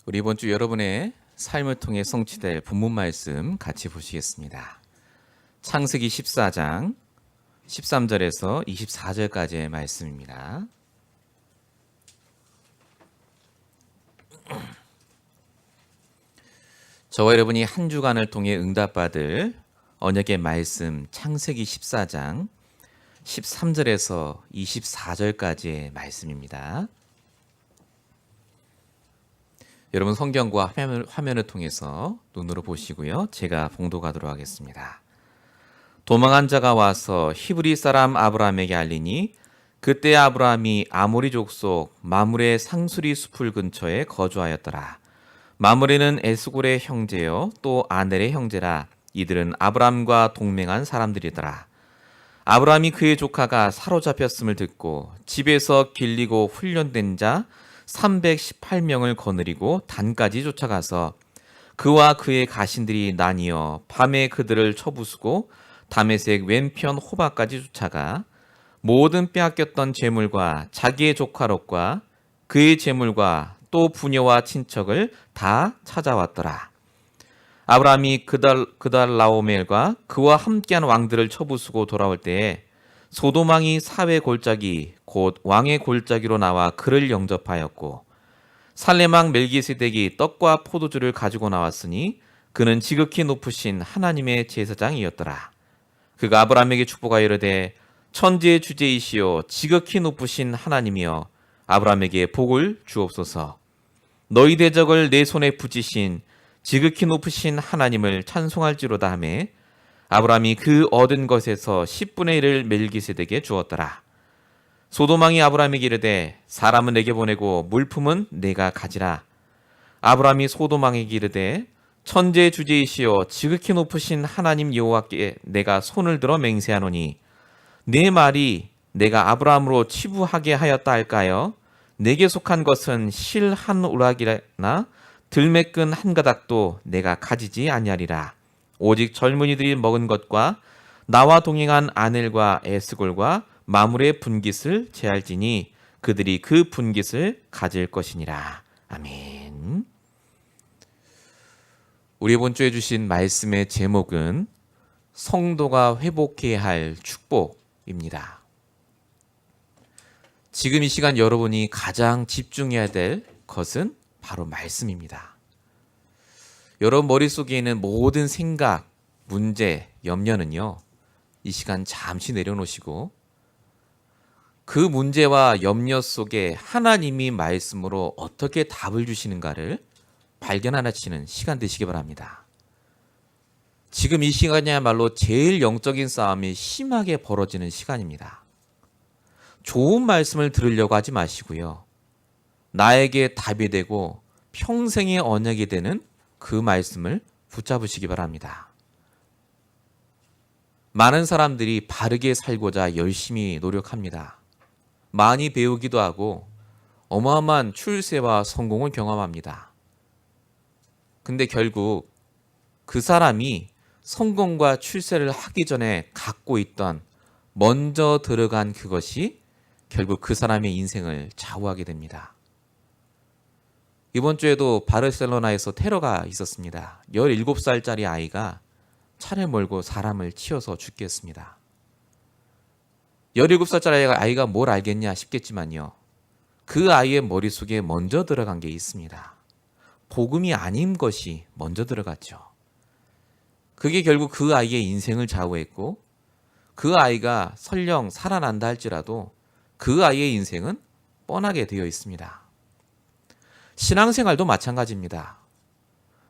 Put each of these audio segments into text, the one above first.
우리 이번 주 여러분의 삶을 통해 성취될 본문 말씀 같이 보시겠습니다. 창세기 14장 13절에서 24절까지의 말씀입니다. 저와 여러분이 한 주간을 통해 응답받을 언약의 말씀 창세기 14장 13절에서 24절까지의 말씀입니다. 여러분 성경과 화면을 통해서 눈으로 보시고요. 제가 봉독하도록 하겠습니다. 도망한 자가 와서 히브리 사람 아브라함에게 알리니 그때 아브라함이 아모리 족속 마므레 상수리 숲을 근처에 거주하였더라. 마므레는 에스골의 형제요 또 아넬의 형제라. 이들은 아브라함과 동맹한 사람들이더라. 아브라함이 그의 조카가 사로잡혔음을 듣고 집에서 길리고 훈련된 자 318명을 거느리고 단까지 쫓아가서 그와 그의 가신들이 나뉘어 밤에 그들을 쳐부수고 다메섹 왼편 호바까지 쫓아가 모든 빼앗겼던 재물과 자기의 조카 롯과 그의 재물과 또 부녀와 친척을 다 찾아왔더라. 아브라함이 그달라오멜과 그와 함께한 왕들을 쳐부수고 돌아올 때에 소돔왕이 사회 골짜기 곧 왕의 골짜기로 나와 그를 영접하였고 살렘왕 멜기세덱이 떡과 포도주를 가지고 나왔으니 그는 지극히 높으신 하나님의 제사장이었더라. 그가 아브라함에게 축복하여 이르되 천지의 주제이시오 지극히 높으신 하나님이여 아브라함에게 복을 주옵소서. 너희 대적을 내 손에 붙이신 지극히 높으신 하나님을 찬송할지로다 하며 아브라함이 그 얻은 것에서 10분의 1을 멜기세덱에게 주었더라. 소돔왕이 아브라함에게 이르되 사람은 내게 보내고 물품은 내가 가지라. 아브라함이 소돔왕에게 이르되 천지의 주제이시여 지극히 높으신 하나님 여호와께 내가 손을 들어 맹세하노니 내 말이 내가 아브라함으로 치부하게 하였다 할까요? 내게 속한 것은 실 한 오락이나 들매끈 한 가닥도 내가 가지지 아니하리라. 오직 젊은이들이 먹은 것과 나와 동행한 아넬과 에스골과 마므레의 분깃을 제할지니 그들이 그 분깃을 가질 것이니라. 아멘. 우리 이번 주에 주신 말씀의 제목은 성도가 회복해야 할 축복입니다. 지금 이 시간 여러분이 가장 집중해야 될 것은 바로 말씀입니다. 여러분 머릿속에 있는 모든 생각, 문제, 염려는요. 이 시간 잠시 내려놓으시고 그 문제와 염려 속에 하나님이 말씀으로 어떻게 답을 주시는가를 발견하시는 시간 되시기 바랍니다. 지금 이 시간이야말로 제일 영적인 싸움이 심하게 벌어지는 시간입니다. 좋은 말씀을 들으려고 하지 마시고요. 나에게 답이 되고 평생의 언약이 되는 그 말씀을 붙잡으시기 바랍니다. 많은 사람들이 바르게 살고자 열심히 노력합니다. 많이 배우기도 하고 어마어마한 출세와 성공을 경험합니다. 근데 결국 그 사람이 성공과 출세를 하기 전에 갖고 있던 먼저 들어간 그것이 결국 그 사람의 인생을 좌우하게 됩니다. 이번 주에도 바르셀로나에서 테러가 있었습니다. 17살짜리 아이가 차를 몰고 사람을 치어서 죽게 했습니다. 17살짜리 아이가 뭘 알겠냐 싶겠지만요. 그 아이의 머릿속에 먼저 들어간 게 있습니다. 복음이 아닌 것이 먼저 들어갔죠. 그게 결국 그 아이의 인생을 좌우했고 그 아이가 설령 살아난다 할지라도 그 아이의 인생은 뻔하게 되어 있습니다. 신앙생활도 마찬가지입니다.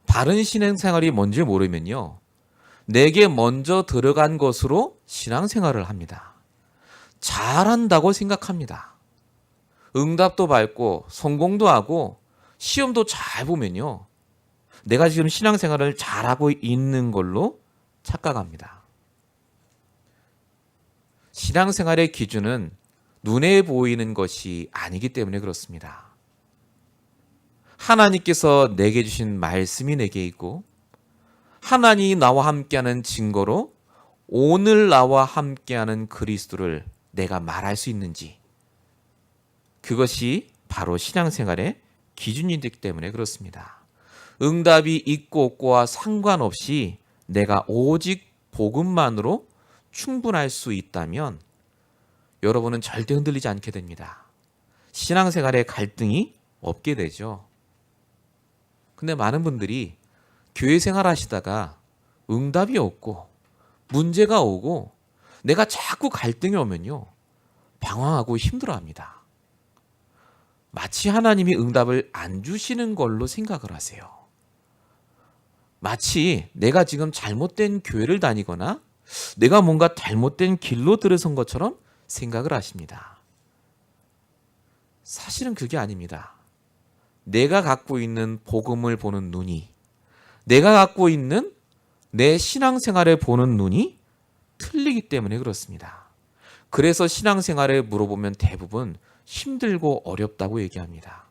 바른 신앙생활이 뭔지 모르면요. 내게 먼저 들어간 것으로 신앙생활을 합니다. 잘한다고 생각합니다. 응답도 받고 성공도 하고 시험도 잘 보면요. 내가 지금 신앙생활을 잘하고 있는 걸로 착각합니다. 신앙생활의 기준은 눈에 보이는 것이 아니기 때문에 그렇습니다. 하나님께서 내게 주신 말씀이 내게 있고 하나님이 나와 함께하는 증거로 오늘 나와 함께하는 그리스도를 내가 말할 수 있는지 그것이 바로 신앙생활의 기준이 되기 때문에 그렇습니다. 응답이 있고 없고와 상관없이 내가 오직 복음만으로 충분할 수 있다면 여러분은 절대 흔들리지 않게 됩니다. 신앙생활에 갈등이 없게 되죠. 근데 많은 분들이 교회 생활하시다가 응답이 없고 문제가 오고 내가 자꾸 갈등이 오면요, 방황하고 힘들어합니다. 마치 하나님이 응답을 안 주시는 걸로 생각을 하세요. 마치 내가 지금 잘못된 교회를 다니거나 내가 뭔가 잘못된 길로 들어선 것처럼 생각을 하십니다. 사실은 그게 아닙니다. 내가 갖고 있는 복음을 보는 눈이, 내가 갖고 있는 내 신앙생활을 보는 눈이 틀리기 때문에 그렇습니다. 그래서 신앙생활을 물어보면 대부분 힘들고 어렵다고 얘기합니다.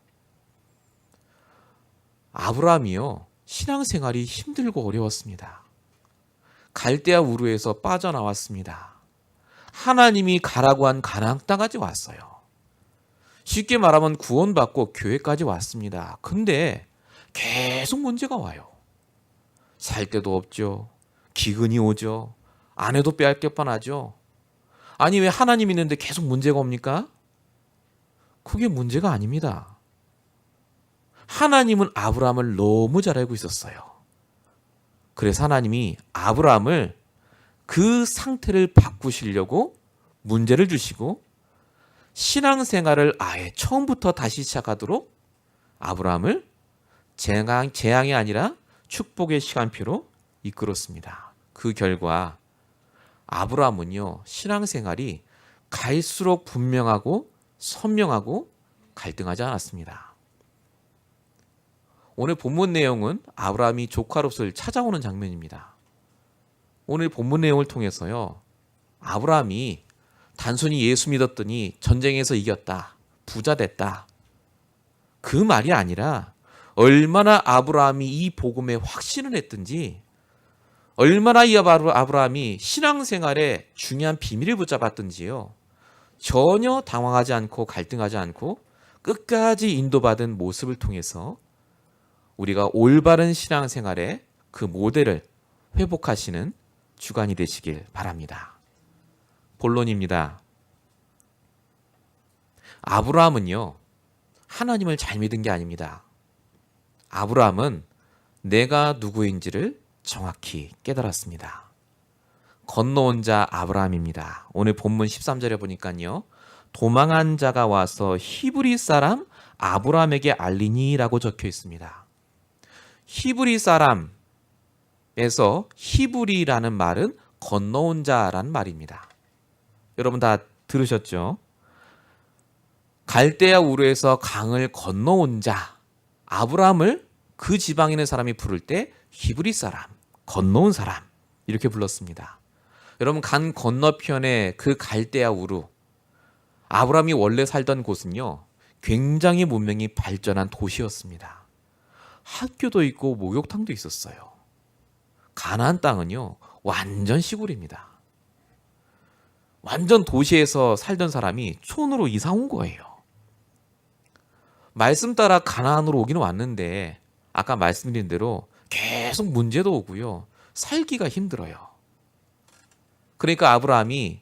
아브라함이요, 신앙생활이 힘들고 어려웠습니다. 갈대아 우르에서 빠져나왔습니다. 하나님이 가라고 한 가나안 땅까지 왔어요. 쉽게 말하면 구원받고 교회까지 왔습니다. 근데 계속 문제가 와요. 살 데도 없죠. 기근이 오죠. 아내도 빼앗길 뻔하죠. 아니, 왜 하나님 있는데 계속 문제가 옵니까? 그게 문제가 아닙니다. 하나님은 아브라함을 너무 잘 알고 있었어요. 그래서 하나님이 아브라함을 그 상태를 바꾸시려고 문제를 주시고 신앙생활을 아예 처음부터 다시 시작하도록 아브라함을 재앙이 아니라 축복의 시간표로 이끌었습니다. 그 결과 아브라함은요, 신앙생활이 갈수록 분명하고 선명하고 갈등하지 않았습니다. 오늘 본문 내용은 아브라함이 조카 롯을 찾아오는 장면입니다. 오늘 본문 내용을 통해서요, 아브라함이 단순히 예수 믿었더니 전쟁에서 이겼다, 부자 됐다, 그 말이 아니라 얼마나 아브라함이 이 복음에 확신을 했든지, 얼마나 이 아브라함이 신앙생활에 중요한 비밀을 붙잡았든지요, 전혀 당황하지 않고 갈등하지 않고 끝까지 인도받은 모습을 통해서 우리가 올바른 신앙생활의 그 모델을 회복하시는 주간이 되시길 바랍니다. 본론입니다. 아브라함은요, 하나님을 잘 믿은 게 아닙니다. 아브라함은 내가 누구인지를 정확히 깨달았습니다. 건너온 자 아브라함입니다. 오늘 본문 13절에 보니까요, 도망한 자가 와서 히브리 사람 아브라함에게 알리니라고 적혀 있습니다. 히브리 사람에서 히브리라는 말은 건너온 자라는 말입니다. 여러분 다 들으셨죠? 갈대아 우르에서 강을 건너온 자 아브라함을 그 지방에 있는 사람이 부를 때 히브리 사람, 건너온 사람 이렇게 불렀습니다. 여러분, 강 건너편에 그 갈대아 우르, 아브라함이 원래 살던 곳은요, 굉장히 문명이 발전한 도시였습니다. 학교도 있고 목욕탕도 있었어요. 가나안 땅은요, 완전 시골입니다. 완전 도시에서 살던 사람이 촌으로 이사 온 거예요. 말씀 따라 가나안으로 오기는 왔는데 아까 말씀드린 대로 계속 문제도 오고요, 살기가 힘들어요. 그러니까 아브라함이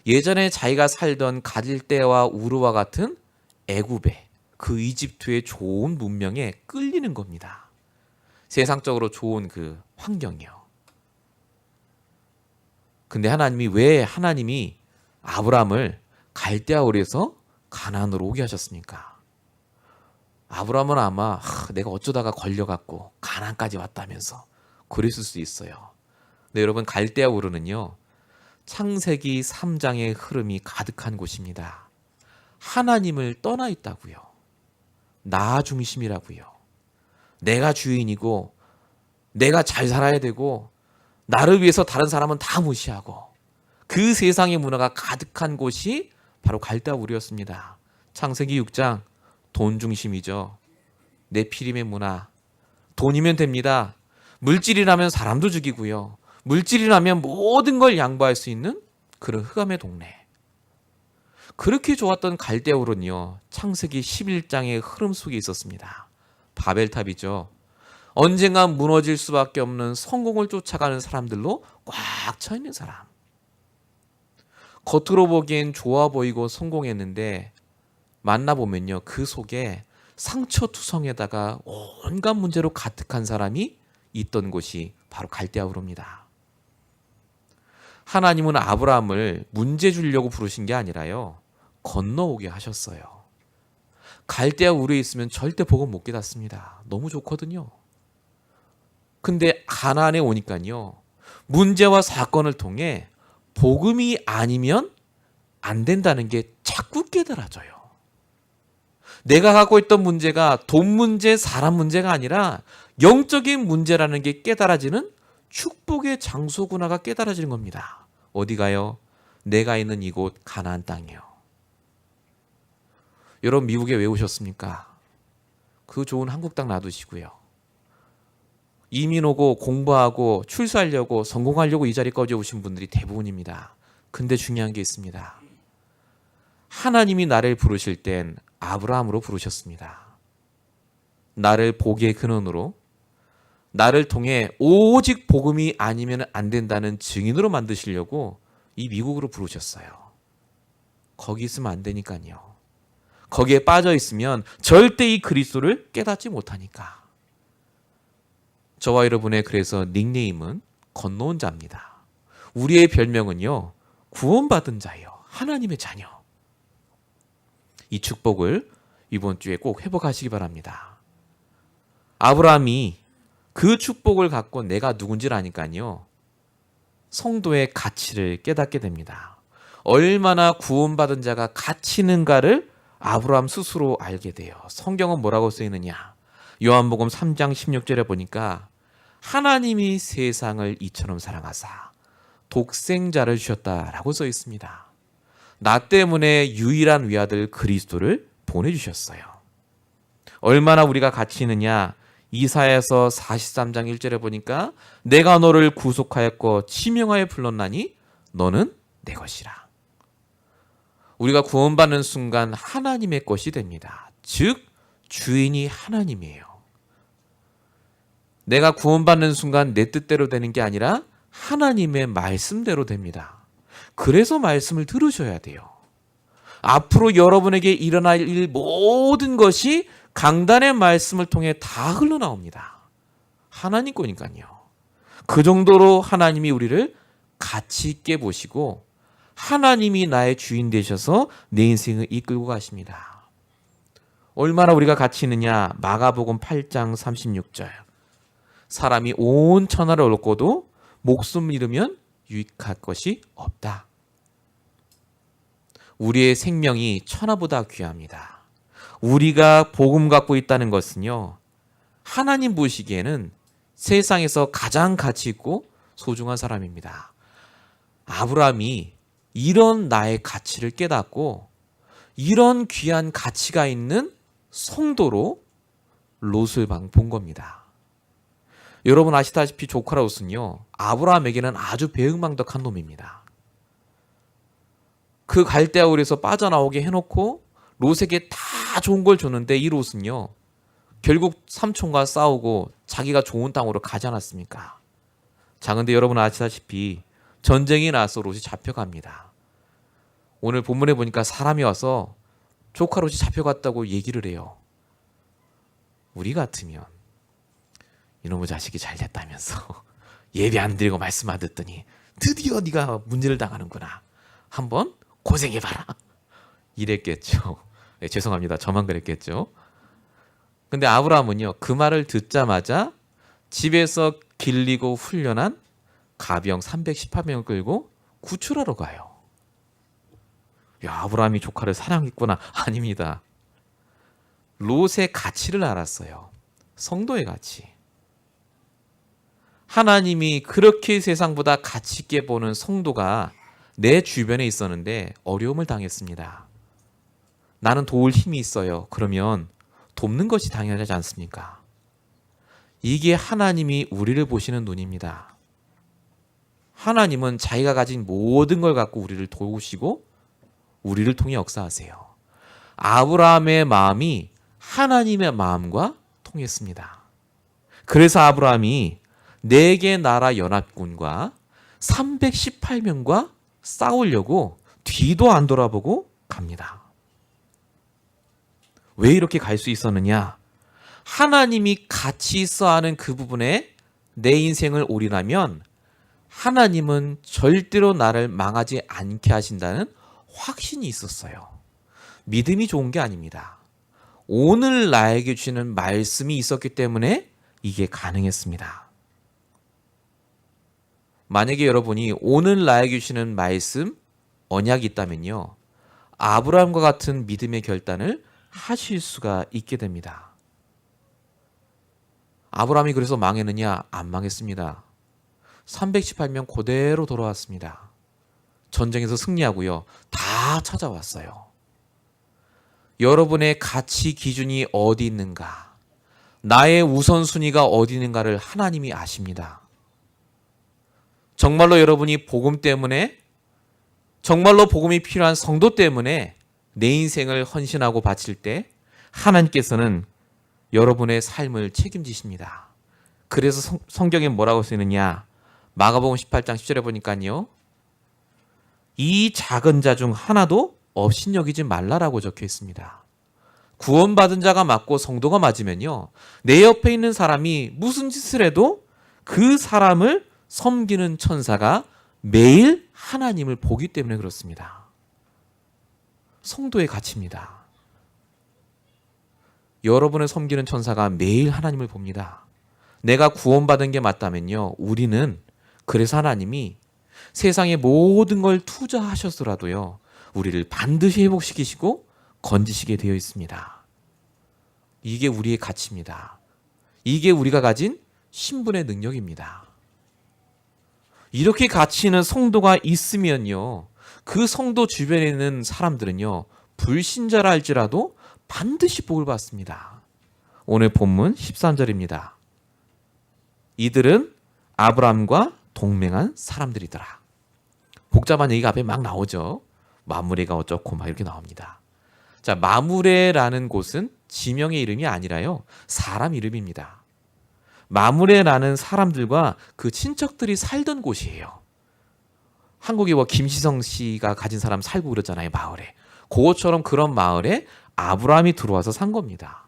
예전에 자기가 살던 갈대아와 우르와 같은 애굽의 그 이집트의 좋은 문명에 끌리는 겁니다. 세상적으로 좋은 그 환경이요. 근데 왜 하나님이 아브라함을 갈대아 우르에서 가나안으로 오게 하셨습니까? 아브라함은 아마 내가 어쩌다가 걸려갖고 가나안까지 왔다면서 그랬을 수 있어요. 근데 여러분, 갈대아 우르는요, 창세기 3장의 흐름이 가득한 곳입니다. 하나님을 떠나 있다고요. 나 중심이라고요. 내가 주인이고 내가 잘 살아야 되고 나를 위해서 다른 사람은 다 무시하고 그 세상의 문화가 가득한 곳이 바로 갈대아 우르였습니다. 창세기 6장 돈 중심이죠. 네피림의 문화. 돈이면 됩니다. 물질이라면 사람도 죽이고요. 물질이라면 모든 걸 양보할 수 있는 그런 흑암의 동네. 그렇게 좋았던 갈대아 우르는요, 창세기 11장의 흐름 속에 있었습니다. 바벨탑이죠. 언젠가 무너질 수밖에 없는 성공을 쫓아가는 사람들로 꽉 차 있는 사람. 겉으로 보기엔 좋아 보이고 성공했는데 만나보면요, 그 속에 상처투성에다가 온갖 문제로 가득한 사람이 있던 곳이 바로 갈대아 우르입니다. 하나님은 아브라함을 문제 주려고 부르신 게 아니라요, 건너오게 하셨어요. 갈대아 우르에 있으면 절대 복음 못 깨닫습니다. 너무 좋거든요. 근데 가나안에 오니까요, 문제와 사건을 통해 복음이 아니면 안 된다는 게 자꾸 깨달아져요. 내가 갖고 있던 문제가 돈 문제, 사람 문제가 아니라 영적인 문제라는 게 깨달아지는 축복의 장소구나가 깨달아지는 겁니다. 어디가요? 내가 있는 이곳 가나안 땅이요. 여러분 미국에 왜 오셨습니까? 그 좋은 한국 땅 놔두시고요. 이민 오고 공부하고 출세하려고 성공하려고 이 자리까지 오신 분들이 대부분입니다. 근데 중요한 게 있습니다. 하나님이 나를 부르실 땐 아브라함으로 부르셨습니다. 나를 복의 근원으로, 나를 통해 오직 복음이 아니면 안 된다는 증인으로 만드시려고 이 미국으로 부르셨어요. 거기 있으면 안 되니까요. 거기에 빠져 있으면 절대 이 그리스도를 깨닫지 못하니까. 저와 여러분의 그래서 닉네임은 건너온 자입니다. 우리의 별명은요, 구원받은 자예요. 하나님의 자녀. 이 축복을 이번 주에 꼭 회복하시기 바랍니다. 아브라함이 그 축복을 갖고 내가 누군지를 아니까요, 성도의 가치를 깨닫게 됩니다. 얼마나 구원받은 자가 가치 있는가를 아브라함 스스로 알게 돼요. 성경은 뭐라고 쓰이느냐? 요한복음 3장 16절에 보니까 하나님이 세상을 이처럼 사랑하사 독생자를 주셨다라고 써 있습니다. 나 때문에 유일한 외아들 그리스도를 보내주셨어요. 얼마나 우리가 가치 있느냐? 이사야서 43장 1절에 보니까 내가 너를 구속하였고 지명하여 불렀나니 너는 내 것이라. 우리가 구원받는 순간 하나님의 것이 됩니다. 즉 주인이 하나님이에요. 내가 구원받는 순간 내 뜻대로 되는 게 아니라 하나님의 말씀대로 됩니다. 그래서 말씀을 들으셔야 돼요. 앞으로 여러분에게 일어날 일 모든 것이 강단의 말씀을 통해 다 흘러나옵니다. 하나님 거니까요. 그 정도로 하나님이 우리를 가치 있게 보시고 하나님이 나의 주인 되셔서 내 인생을 이끌고 가십니다. 얼마나 우리가 가치 있느냐? 마가복음 8장 36절. 사람이 온 천하를 얻고도 목숨을 잃으면 유익할 것이 없다. 우리의 생명이 천하보다 귀합니다. 우리가 복음 갖고 있다는 것은요, 하나님 보시기에는 세상에서 가장 가치 있고 소중한 사람입니다. 아브라함이 이런 나의 가치를 깨닫고 이런 귀한 가치가 있는 성도로 롯을 본 겁니다. 여러분 아시다시피 조카 롯은요, 아브라함에게는 아주 배은망덕한 놈입니다. 그 갈대아 우르에서 빠져나오게 해놓고 롯에게 다 좋은 걸 줬는데 이 롯은요, 결국 삼촌과 싸우고 자기가 좋은 땅으로 가지 않았습니까? 자, 근데 여러분 아시다시피 전쟁이 나서 롯이 잡혀갑니다. 오늘 본문에 보니까 사람이 와서 조카 롯이 잡혀갔다고 얘기를 해요. 우리 같으면 이놈의 자식이 잘 됐다면서 예배 안 드리고 말씀 안 듣더니 드디어 네가 문제를 당하는구나. 한번 고생해봐라. 이랬겠죠. 네, 죄송합니다. 저만 그랬겠죠. 근데 아브라함은요, 그 말을 듣자마자 집에서 길리고 훈련한 가병 318명을 끌고 구출하러 가요. 야, 아브라함이 조카를 사랑했구나. 아닙니다. 롯의 가치를 알았어요. 성도의 가치. 하나님이 그렇게 세상보다 가치 있게 보는 성도가 내 주변에 있었는데 어려움을 당했습니다. 나는 도울 힘이 있어요. 그러면 돕는 것이 당연하지 않습니까? 이게 하나님이 우리를 보시는 눈입니다. 하나님은 자기가 가진 모든 걸 갖고 우리를 도우시고 우리를 통해 역사하세요. 아브라함의 마음이 하나님의 마음과 통했습니다. 그래서 아브라함이 4개 나라 연합군과 318명과 싸우려고 뒤도 안 돌아보고 갑니다. 왜 이렇게 갈 수 있었느냐? 하나님이 같이 있어 하는 그 부분에 내 인생을 올인하면 하나님은 절대로 나를 망하지 않게 하신다는 확신이 있었어요. 믿음이 좋은 게 아닙니다. 오늘 나에게 주시는 말씀이 있었기 때문에 이게 가능했습니다. 만약에 여러분이 오늘 나에게 주시는 말씀, 언약이 있다면요, 아브라함과 같은 믿음의 결단을 하실 수가 있게 됩니다. 아브라함이 그래서 망했느냐? 안 망했습니다. 318명 그대로 돌아왔습니다. 전쟁에서 승리하고요, 다 찾아왔어요. 여러분의 가치 기준이 어디 있는가, 나의 우선순위가 어디 있는가를 하나님이 아십니다. 정말로 여러분이 복음 때문에, 정말로 복음이 필요한 성도 때문에 내 인생을 헌신하고 바칠 때 하나님께서는 여러분의 삶을 책임지십니다. 그래서 성경에 뭐라고 쓰느냐? 마가복음 18장 10절에 보니까요, 이 작은 자 중 하나도 업신여기지 말라라고 적혀 있습니다. 구원받은 자가 맞고 성도가 맞으면요, 내 옆에 있는 사람이 무슨 짓을 해도 그 사람을 섬기는 천사가 매일 하나님을 보기 때문에 그렇습니다. 성도의 가치입니다. 여러분을 섬기는 천사가 매일 하나님을 봅니다. 내가 구원받은 게 맞다면요, 우리는 그래서 하나님이 세상의 모든 걸 투자하셨더라도요, 우리를 반드시 회복시키시고 건지시게 되어 있습니다. 이게 우리의 가치입니다. 이게 우리가 가진 신분의 능력입니다. 이렇게 가치 있는 성도가 있으면요, 그 성도 주변에 있는 사람들은요, 불신자라 할지라도 반드시 복을 받습니다. 오늘 본문 13절입니다. 이들은 아브라함과 동맹한 사람들이더라. 복잡한 얘기가 앞에 막 나오죠. 마므레가 어쩌고 막 이렇게 나옵니다. 자, 마므레라는 곳은 지명의 이름이 아니라요, 사람 이름입니다. 마므레라는 사람들과 그 친척들이 살던 곳이에요. 한국에 뭐 김시성 씨가 가진 사람 살고 그러잖아요, 마을에. 그것처럼 그런 마을에 아브라함이 들어와서 산 겁니다.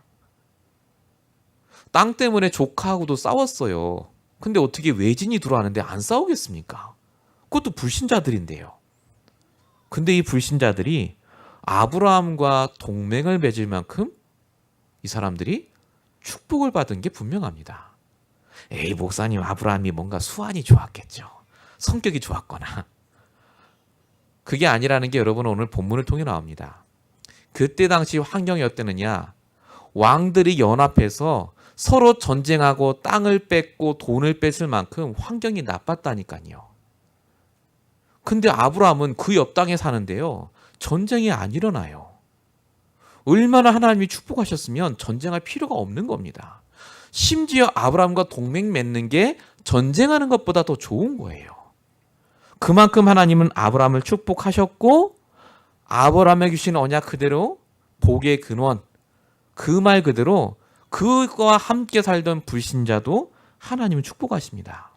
땅 때문에 조카하고도 싸웠어요. 근데 어떻게 외진이 들어왔는데 안 싸우겠습니까? 그것도 불신자들인데요. 근데 이 불신자들이 아브라함과 동맹을 맺을 만큼 이 사람들이 축복을 받은 게 분명합니다. 에이, 목사님, 아브라함이 뭔가 수완이 좋았겠죠. 성격이 좋았거나. 그게 아니라는 게 여러분 오늘 본문을 통해 나옵니다. 그때 당시 환경이 어땠느냐? 왕들이 연합해서 서로 전쟁하고 땅을 뺏고 돈을 뺏을 만큼 환경이 나빴다니까요. 근데 아브라함은 그 옆 땅에 사는데요, 전쟁이 안 일어나요. 얼마나 하나님이 축복하셨으면 전쟁할 필요가 없는 겁니다. 심지어 아브라함과 동맹 맺는 게 전쟁하는 것보다 더 좋은 거예요. 그만큼 하나님은 아브라함을 축복하셨고, 아브라함에게 주신 언약 그대로 복의 근원, 그 말 그대로 그와 함께 살던 불신자도 하나님은 축복하십니다.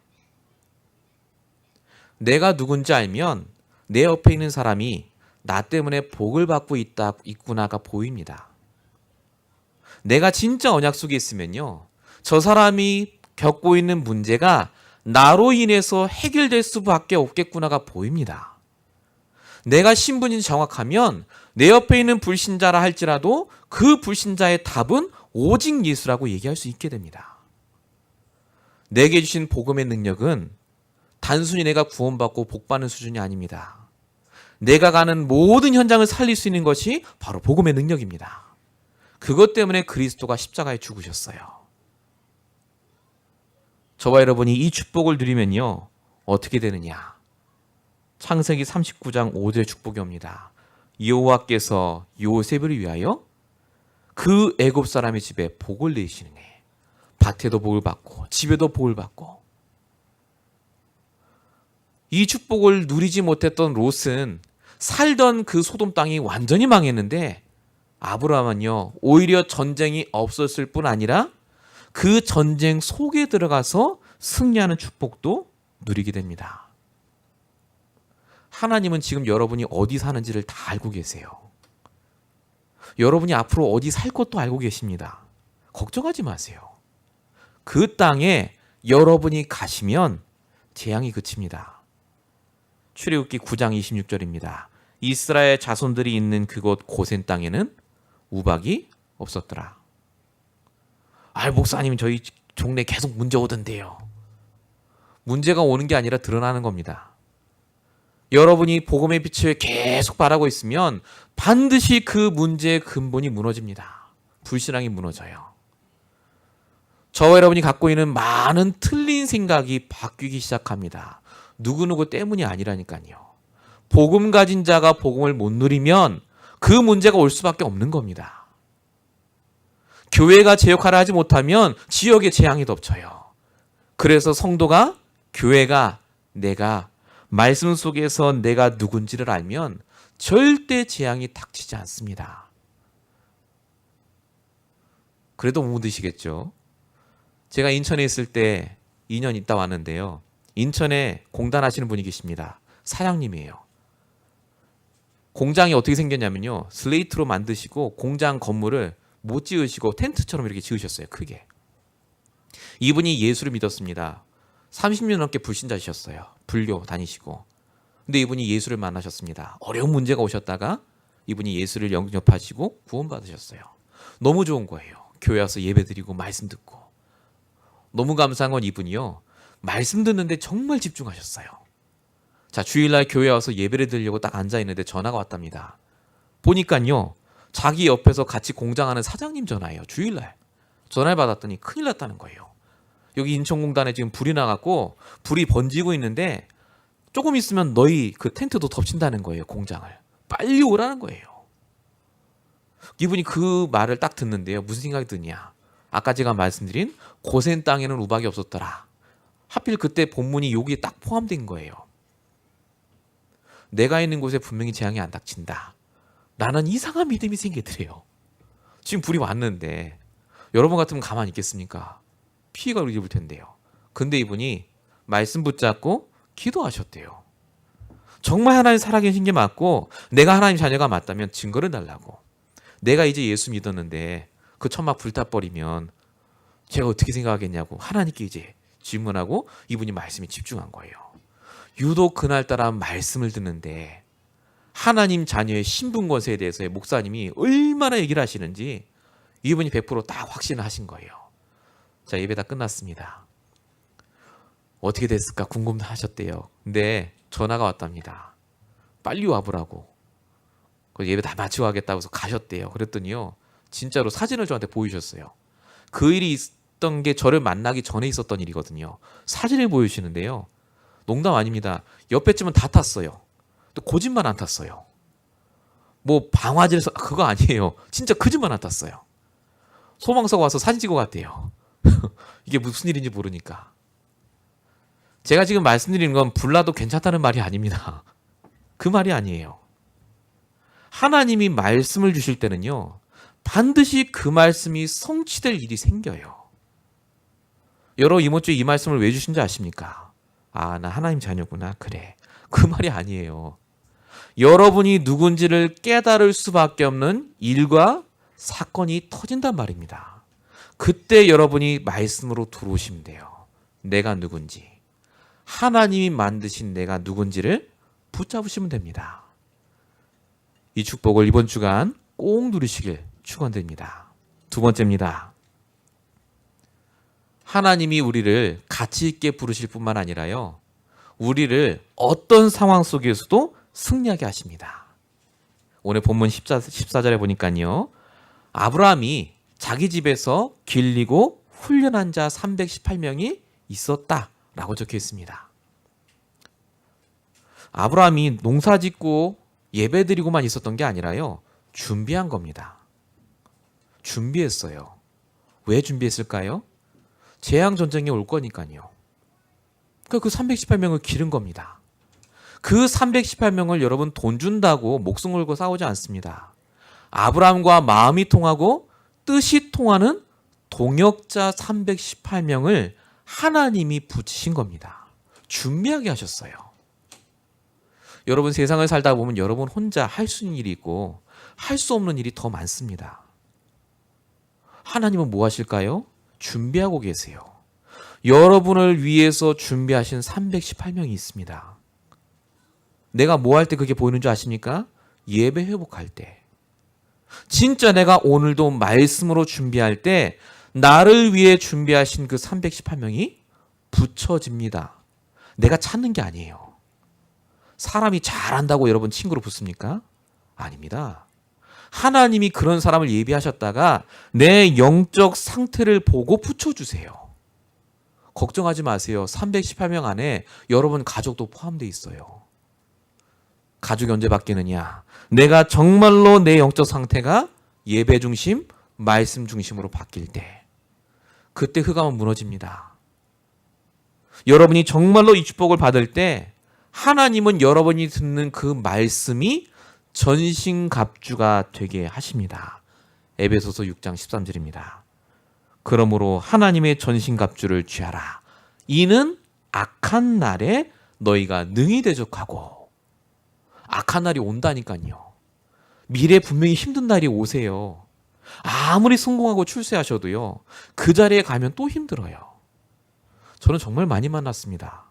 내가 누군지 알면 내 옆에 있는 사람이 나 때문에 복을 받고 있구나가 보입니다. 내가 진짜 언약 속에 있으면요, 저 사람이 겪고 있는 문제가 나로 인해서 해결될 수밖에 없겠구나가 보입니다. 내가 신분이 정확하면 내 옆에 있는 불신자라 할지라도 그 불신자의 답은 오직 예수라고 얘기할 수 있게 됩니다. 내게 주신 복음의 능력은 단순히 내가 구원받고 복받는 수준이 아닙니다. 내가 가는 모든 현장을 살릴 수 있는 것이 바로 복음의 능력입니다. 그것 때문에 그리스도가 십자가에 죽으셨어요. 저와 여러분이 이 축복을 누리면요, 어떻게 되느냐? 창세기 39장 5절 축복이 옵니다. 여호와께서 요셉을 위하여 그 애굽 사람의 집에 복을 내시느니, 밭에도 복을 받고 집에도 복을 받고. 이 축복을 누리지 못했던 롯은 살던 그 소돔 땅이 완전히 망했는데, 아브라함은요, 오히려 전쟁이 없었을 뿐 아니라 그 전쟁 속에 들어가서 승리하는 축복도 누리게 됩니다. 하나님은 지금 여러분이 어디 사는지를 다 알고 계세요. 여러분이 앞으로 어디 살 것도 알고 계십니다. 걱정하지 마세요. 그 땅에 여러분이 가시면 재앙이 그칩니다. 출애굽기 9장 26절입니다. 이스라엘 자손들이 있는 그곳 고센 땅에는 우박이 없었더라. 목사님 저희 종래 계속 문제 오던데요. 문제가 오는 게 아니라 드러나는 겁니다. 여러분이 복음의 빛을 계속 바라고 있으면 반드시 그 문제의 근본이 무너집니다. 불신앙이 무너져요. 저와 여러분이 갖고 있는 많은 틀린 생각이 바뀌기 시작합니다. 누구누구 때문이 아니라니까요. 복음 가진 자가 복음을 못 누리면 그 문제가 올 수밖에 없는 겁니다. 교회가 제 역할을 하지 못하면 지역에 재앙이 덮쳐요. 그래서 성도가, 교회가, 내가 말씀 속에서 내가 누군지를 알면 절대 재앙이 닥치지 않습니다. 그래도 못 믿으시겠죠? 제가 인천에 있을 때 2년 있다 왔는데요. 인천에 공단 하시는 분이 계십니다. 사장님이에요. 공장이 어떻게 생겼냐면요. 슬레이트로 만드시고 공장 건물을 못 지으시고 텐트처럼 이렇게 지으셨어요. 크게. 이분이 예수를 믿었습니다. 30년 넘게 불신자셨어요. 불교 다니시고. 근데 이분이 예수를 만나셨습니다. 어려운 문제가 오셨다가 이분이 예수를 영접하시고 구원받으셨어요. 너무 좋은 거예요. 교회 와서 예배드리고 말씀 듣고. 너무 감사한 건 이분이요. 말씀 듣는데 정말 집중하셨어요. 자, 주일날 교회 와서 예배를 드리려고 딱 앉아있는데 전화가 왔답니다. 보니까요. 자기 옆에서 같이 공장하는 사장님 전화예요. 주일날. 전화를 받았더니 큰일 났다는 거예요. 여기 인천공단에 지금 불이 나갖고 불이 번지고 있는데 조금 있으면 너희 그 텐트도 덮친다는 거예요. 공장을. 빨리 오라는 거예요. 이분이 그 말을 딱 듣는데요. 무슨 생각이 드냐. 아까 제가 말씀드린 고센 땅에는 우박이 없었더라. 하필 그때 본문이 여기에 딱 포함된 거예요. 내가 있는 곳에 분명히 재앙이 안 닥친다. 나는 이상한 믿음이 생기더래요. 지금 불이 왔는데 여러분 같으면 가만히 있겠습니까? 피해가 입을 텐데요. 근데 이분이 말씀 붙잡고 기도하셨대요. 정말 하나님 살아계신 게 맞고 내가 하나님 자녀가 맞다면 증거를 달라고. 내가 이제 예수 믿었는데 그 천막 불타버리면 제가 어떻게 생각하겠냐고 하나님께 이제 질문하고 이분이 말씀에 집중한 거예요. 유독 그날따라 말씀을 듣는데 하나님 자녀의 신분 권세에 대해서의 목사님이 얼마나 얘기를 하시는지 이분이 100%딱 확신을 하신 거예요. 자, 예배 다 끝났습니다. 어떻게 됐을까 궁금하셨대요. 근데 전화가 왔답니다. 빨리 와보라고. 예배 다 마치고 가겠다고 해서 가셨대요. 그랬더니요. 진짜로 사진을 저한테 보여주셨어요. 그 일이 있던 게 저를 만나기 전에 있었던 일이거든요. 사진을 보여주시는데요. 농담 아닙니다. 옆에 집은 다 탔어요. 또 그 집만 안 탔어요. 뭐 방화질 그거 아니에요. 진짜 그 집만 안 탔어요. 소방서가 와서 사진 찍어 갔대요. 이게 무슨 일인지 모르니까. 제가 지금 말씀드리는 건 불나도 괜찮다는 말이 아닙니다. 그 말이 아니에요. 하나님이 말씀을 주실 때는요. 반드시 그 말씀이 성취될 일이 생겨요. 여러분 이번 주에 이 말씀을 왜 주신지 아십니까? 아, 나 하나님 자녀구나. 그래. 그 말이 아니에요. 여러분이 누군지를 깨달을 수밖에 없는 일과 사건이 터진단 말입니다. 그때 여러분이 말씀으로 들어오시면 돼요. 내가 누군지. 하나님이 만드신 내가 누군지를 붙잡으시면 됩니다. 이 축복을 이번 주간 꼭 누리시길 축원드립니다. 두 번째입니다. 하나님이 우리를 가치 있게 부르실 뿐만 아니라요. 우리를 어떤 상황 속에서도 승리하게 하십니다. 오늘 본문 14절에 보니까요. 아브라함이 자기 집에서 길리고 훈련한 자 318명이 있었다라고 적혀 있습니다. 아브라함이 농사 짓고 예배드리고만 있었던 게 아니라요. 준비한 겁니다. 준비했어요. 왜 준비했을까요? 재앙 전쟁이 올 거니까요. 그 318명을 기른 겁니다. 그 318명을 여러분 돈 준다고 목숨 걸고 싸우지 않습니다. 아브라함과 마음이 통하고 뜻이 통하는 동역자 318명을 하나님이 붙이신 겁니다. 준비하게 하셨어요. 여러분 세상을 살다 보면 여러분 혼자 할 수 있는 일이 있고 할 수 없는 일이 더 많습니다. 하나님은 뭐 하실까요? 준비하고 계세요. 여러분을 위해서 준비하신 318명이 있습니다. 내가 뭐 할 때 그게 보이는 줄 아십니까? 예배 회복할 때. 진짜 내가 오늘도 말씀으로 준비할 때 나를 위해 준비하신 그 318명이 붙여집니다. 내가 찾는 게 아니에요. 사람이 잘한다고 여러분 친구로 붙습니까? 아닙니다. 하나님이 그런 사람을 예비하셨다가 내 영적 상태를 보고 붙여주세요. 걱정하지 마세요. 318명 안에 여러분 가족도 포함되어 있어요. 가족이 언제 바뀌느냐? 내가 정말로 내 영적 상태가 예배 중심, 말씀 중심으로 바뀔 때 그때 흑암은 무너집니다. 여러분이 정말로 이 축복을 받을 때 하나님은 여러분이 듣는 그 말씀이 전신갑주가 되게 하십니다. 에베소서 6장 13절입니다. 그러므로 하나님의 전신갑주를 취하라. 이는 악한 날에 너희가 능히 대적하고. 악한 날이 온다니까요. 미래 분명히 힘든 날이 오세요. 아무리 성공하고 출세하셔도요. 그 자리에 가면 또 힘들어요. 저는 정말 많이 만났습니다.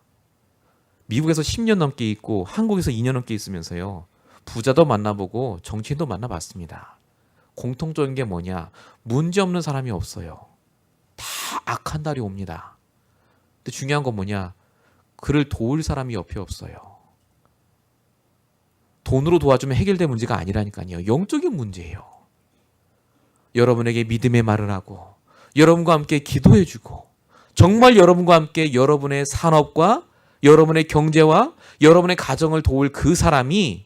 미국에서 10년 넘게 있고 한국에서 2년 넘게 있으면서요. 부자도 만나보고 정치인도 만나봤습니다. 공통적인 게 뭐냐? 문제 없는 사람이 없어요. 다 악한 날이 옵니다. 근데 중요한 건 뭐냐? 그를 도울 사람이 옆에 없어요. 돈으로 도와주면 해결될 문제가 아니라니까요. 영적인 문제예요. 여러분에게 믿음의 말을 하고 여러분과 함께 기도해주고 정말 여러분과 함께 여러분의 산업과 여러분의 경제와 여러분의 가정을 도울 그 사람이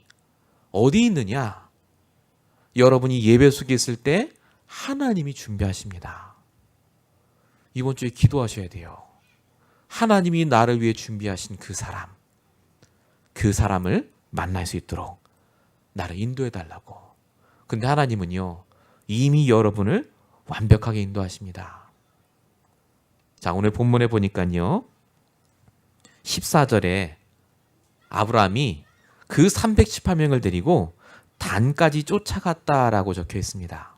어디 있느냐? 여러분이 예배 속에 있을 때 하나님이 준비하십니다. 이번 주에 기도하셔야 돼요. 하나님이 나를 위해 준비하신 그 사람을 만날 수 있도록 나를 인도해 달라고. 근데 하나님은요, 이미 여러분을 완벽하게 인도하십니다. 자, 오늘 본문에 보니까요, 14절에 아브라함이 그 318명을 데리고 단까지 쫓아갔다라고 적혀 있습니다.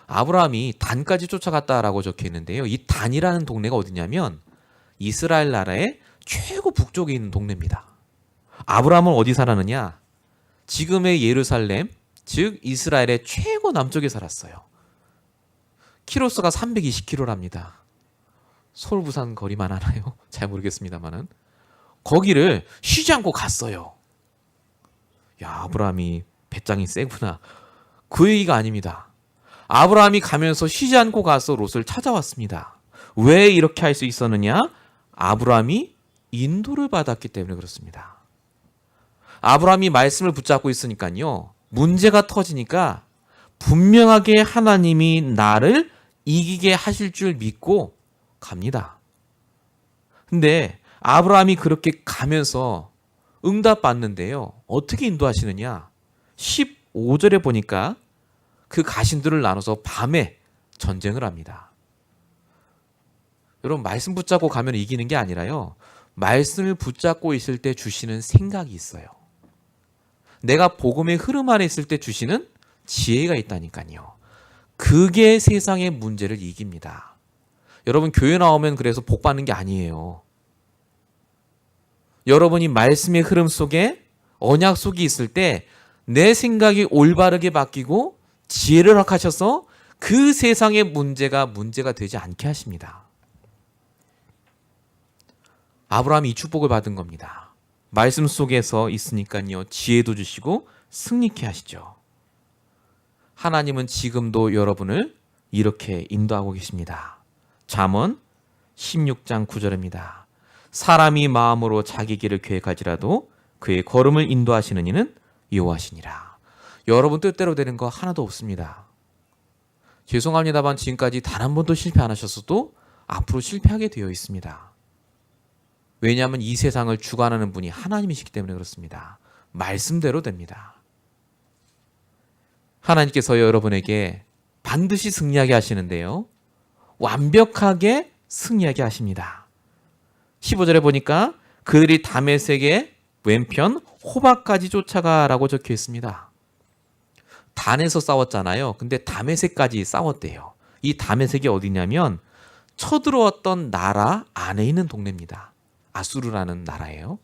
아브라함이 단까지 쫓아갔다라고 적혀 있는데요. 이 단이라는 동네가 어디냐면 이스라엘 나라의 최고 북쪽에 있는 동네입니다. 아브라함은 어디 살았느냐? 지금의 예루살렘, 즉 이스라엘의 최고 남쪽에 살았어요. 키로수가 320km랍니다. 서울 부산 거리만 하나요? 잘 모르겠습니다만은 거기를 쉬지 않고 갔어요. 야, 아브라함이 배짱이 세구나. 그 얘기가 아닙니다. 아브라함이 가면서 쉬지 않고 가서 롯을 찾아왔습니다. 왜 이렇게 할 수 있었느냐? 아브라함이 인도를 받았기 때문에 그렇습니다. 아브라함이 말씀을 붙잡고 있으니까요. 문제가 터지니까 분명하게 하나님이 나를 이기게 하실 줄 믿고 갑니다. 근데 아브라함이 그렇게 가면서 응답받는데요. 어떻게 인도하시느냐? 15절에 보니까 그 가신들을 나눠서 밤에 전쟁을 합니다. 여러분, 말씀 붙잡고 가면 이기는 게 아니라요. 말씀을 붙잡고 있을 때 주시는 생각이 있어요. 내가 복음의 흐름 안에 있을 때 주시는 지혜가 있다니까요. 그게 세상의 문제를 이깁니다. 여러분, 교회 나오면 그래서 복 받는 게 아니에요. 여러분이 말씀의 흐름 속에 언약 속에 있을 때 내 생각이 올바르게 바뀌고 지혜를 허락하셔서 그 세상의 문제가 되지 않게 하십니다. 아브라함이 이 축복을 받은 겁니다. 말씀 속에서 있으니까요. 지혜도 주시고 승리케 하시죠. 하나님은 지금도 여러분을 이렇게 인도하고 계십니다. 잠언 16장 9절입니다. 사람이 마음으로 자기 길을 계획할지라도 그의 걸음을 인도하시는 이는 여호와시니라. 여러분 뜻대로 되는 거 하나도 없습니다. 죄송합니다만 지금까지 단 한 번도 실패 안 하셨어도 앞으로 실패하게 되어 있습니다. 왜냐하면 이 세상을 주관하는 분이 하나님이시기 때문에 그렇습니다. 말씀대로 됩니다. 하나님께서 여러분에게 반드시 승리하게 하시는데요. 완벽하게 승리하게 하십니다. 15절에 보니까 그들이 다메섹의 왼편 호박까지 쫓아가라고 적혀 있습니다. 단에서 싸웠잖아요. 근데 다메섹까지 싸웠대요. 이 다메섹이 어디냐면 쳐들어왔던 나라 안에 있는 동네입니다. 아수르라는 나라예요.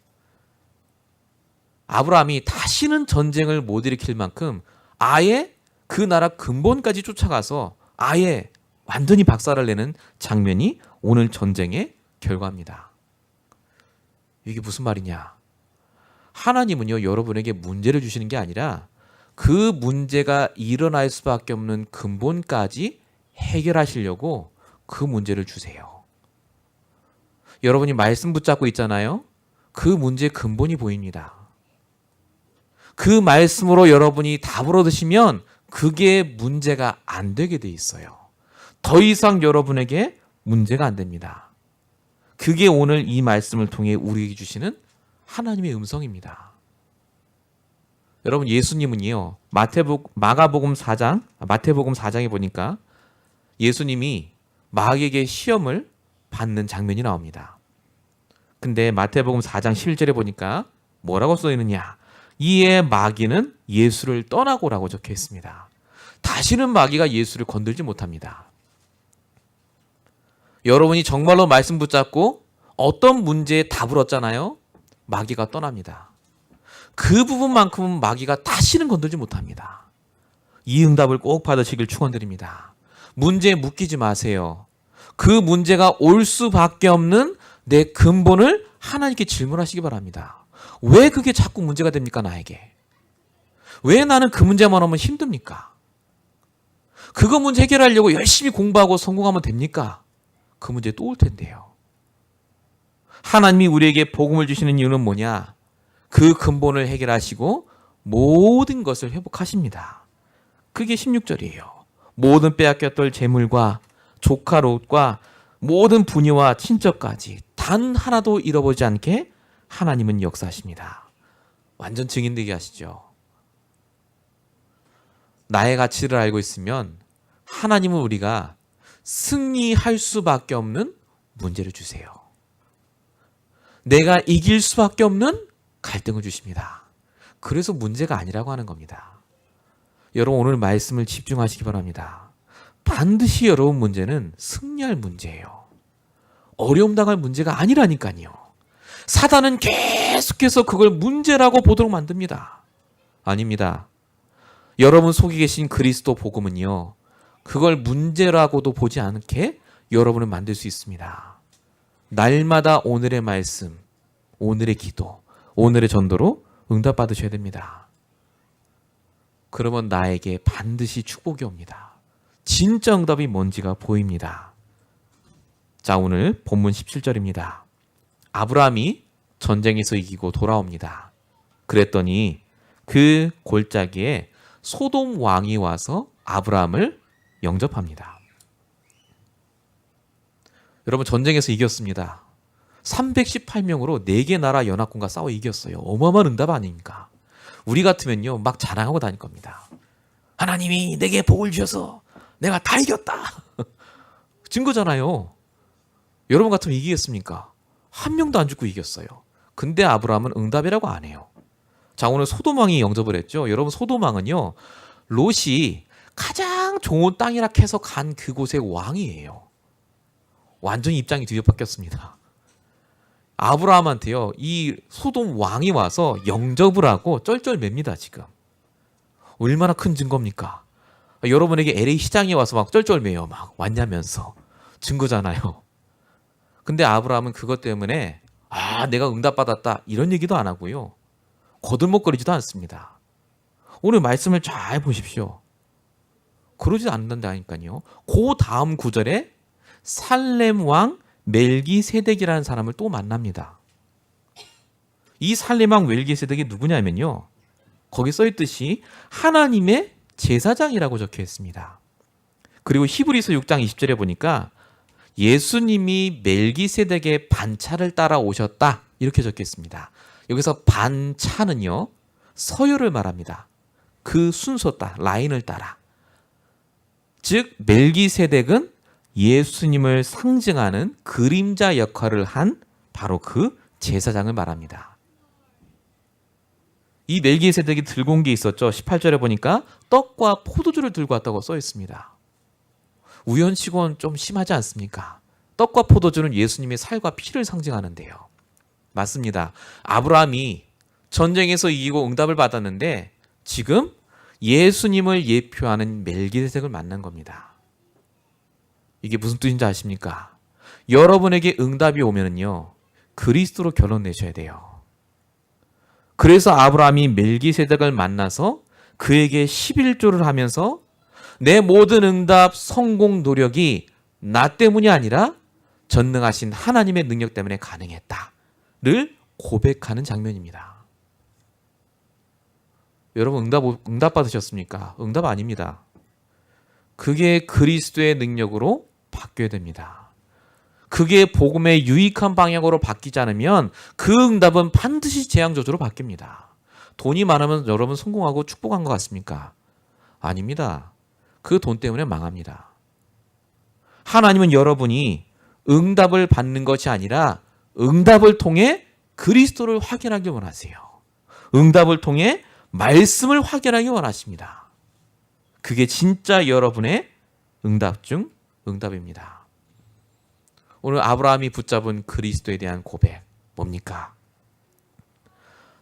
아브라함이 다시는 전쟁을 못 일으킬 만큼 아예 그 나라 근본까지 쫓아가서 아예 완전히 박살을 내는 장면이 오늘 전쟁의 결과입니다. 이게 무슨 말이냐? 하나님은요, 여러분에게 문제를 주시는 게 아니라 그 문제가 일어날 수밖에 없는 근본까지 해결하시려고 그 문제를 주세요. 여러분이 말씀 붙잡고 있잖아요. 그 문제의 근본이 보입니다. 그 말씀으로 여러분이 답을 얻으시면 그게 문제가 안 되게 돼 있어요. 더 이상 여러분에게 문제가 안 됩니다. 그게 오늘 이 말씀을 통해 우리에게 주시는 하나님의 음성입니다. 여러분, 예수님은요, 마태복음 4장에 보니까 예수님이 마귀에게 시험을 받는 장면이 나옵니다. 근데 마태복음 4장 11절에 보니까 뭐라고 써 있느냐? 이에 마귀는 예수를 떠나고라고 적혀 있습니다. 다시는 마귀가 예수를 건들지 못합니다. 여러분이 정말로 말씀 붙잡고 어떤 문제에 답을 얻잖아요. 마귀가 떠납니다. 그 부분만큼은 마귀가 다시는 건들지 못합니다. 이 응답을 꼭 받으시길 축원드립니다. 문제에 묶이지 마세요. 그 문제가 올 수밖에 없는 내 근본을 하나님께 질문하시기 바랍니다. 왜 그게 자꾸 문제가 됩니까, 나에게? 왜 나는 그 문제만 오면 힘듭니까? 그거 문제 해결하려고 열심히 공부하고 성공하면 됩니까? 그 문제 또 올 텐데요. 하나님이 우리에게 복음을 주시는 이유는 뭐냐? 그 근본을 해결하시고 모든 것을 회복하십니다. 그게 16절이에요. 모든 빼앗겼던 재물과 조카 롯과 모든 부녀와 친척까지 단 하나도 잃어보지 않게 하나님은 역사하십니다. 완전 증인되게 하시죠. 나의 가치를 알고 있으면 하나님은 우리가 승리할 수밖에 없는 문제를 주세요. 내가 이길 수밖에 없는 갈등을 주십니다. 그래서 문제가 아니라고 하는 겁니다. 여러분, 오늘 말씀을 집중하시기 바랍니다. 반드시 여러분 문제는 승리할 문제예요. 어려움 당할 문제가 아니라니까요. 사단은 계속해서 그걸 문제라고 보도록 만듭니다. 아닙니다. 여러분 속에 계신 그리스도 복음은요, 그걸 문제라고도 보지 않게 여러분을 만들 수 있습니다. 날마다 오늘의 말씀, 오늘의 기도, 오늘의 전도로 응답받으셔야 됩니다. 그러면 나에게 반드시 축복이 옵니다. 진짜 응답이 뭔지가 보입니다. 자, 오늘 본문 17절입니다. 아브라함이 전쟁에서 이기고 돌아옵니다. 그랬더니 그 골짜기에 소돔 왕이 와서 아브라함을 영접합니다. 여러분, 전쟁에서 이겼습니다. 318명으로 4개 나라 연합군과 싸워 이겼어요. 어마어마한 응답 아닙니까? 우리 같으면요, 막 자랑하고 다닐 겁니다. 하나님이 내게 복을 주셔서 내가 다 이겼다. 증거잖아요. 여러분 같으면 이기겠습니까? 한 명도 안 죽고 이겼어요. 근데 아브라함은 응답이라고 안 해요. 자, 오늘 소돔왕이 영접을 했죠. 여러분, 소돔왕은요, 롯이 가장 좋은 땅이라 해서 간 그곳의 왕이에요. 완전히 입장이 뒤바뀌었습니다. 아브라함한테요, 이 소돔 왕이 와서 영접을 하고 쩔쩔맵니다, 지금. 얼마나 큰 증거입니까? 여러분에게 LA 시장에 와서 막 쩔쩔매요. 막 왔냐면서. 증거잖아요. 근데 아브라함은 그것 때문에 내가 응답받았다 이런 얘기도 안 하고요. 거들먹거리지도 않습니다. 오늘 말씀을 잘 보십시오. 그러지 않는다니까요. 그 다음 구절에 살렘 왕 멜기세덱이라는 사람을 또 만납니다. 이 살렘 왕 멜기세덱이 누구냐면요, 거기 써있듯이 하나님의 제사장이라고 적혀 있습니다. 그리고 히브리서 6장 20절에 보니까 예수님이 멜기세덱의 반차를 따라 오셨다 이렇게 적혀 있습니다. 여기서 반차는요, 서열을 말합니다. 그 순서 라인을 따라. 즉 멜기세덱은 예수님을 상징하는 그림자 역할을 한 바로 그 제사장을 말합니다. 이 멜기세덱이 들고 온 게 있었죠. 18절에 보니까 떡과 포도주를 들고 왔다고 써 있습니다. 우연치곤 좀 심하지 않습니까? 떡과 포도주는 예수님의 살과 피를 상징하는데요. 맞습니다. 아브라함이 전쟁에서 이기고 응답을 받았는데 지금 예수님을 예표하는 멜기세덱을 만난 겁니다. 이게 무슨 뜻인지 아십니까? 여러분에게 응답이 오면은요, 그리스도로 결론 내셔야 돼요. 그래서 아브라함이 멜기세덱을 만나서 그에게 11조를 하면서 내 모든 응답, 성공, 노력이 나 때문이 아니라 전능하신 하나님의 능력 때문에 가능했다를 고백하는 장면입니다. 여러분 응답 받으셨습니까? 응답 아닙니다. 그게 그리스도의 능력으로 바뀌어야 됩니다. 그게 복음의 유익한 방향으로 바뀌지 않으면 그 응답은 반드시 재앙저주로 바뀝니다. 돈이 많으면 여러분 성공하고 축복한 것 같습니까? 아닙니다. 그 돈 때문에 망합니다. 하나님은 여러분이 응답을 받는 것이 아니라 응답을 통해 그리스도를 확인하기 원하세요. 응답을 통해 말씀을 확인하기 원하십니다. 그게 진짜 여러분의 응답 중 응답입니다. 오늘 아브라함이 붙잡은 그리스도에 대한 고백 뭡니까?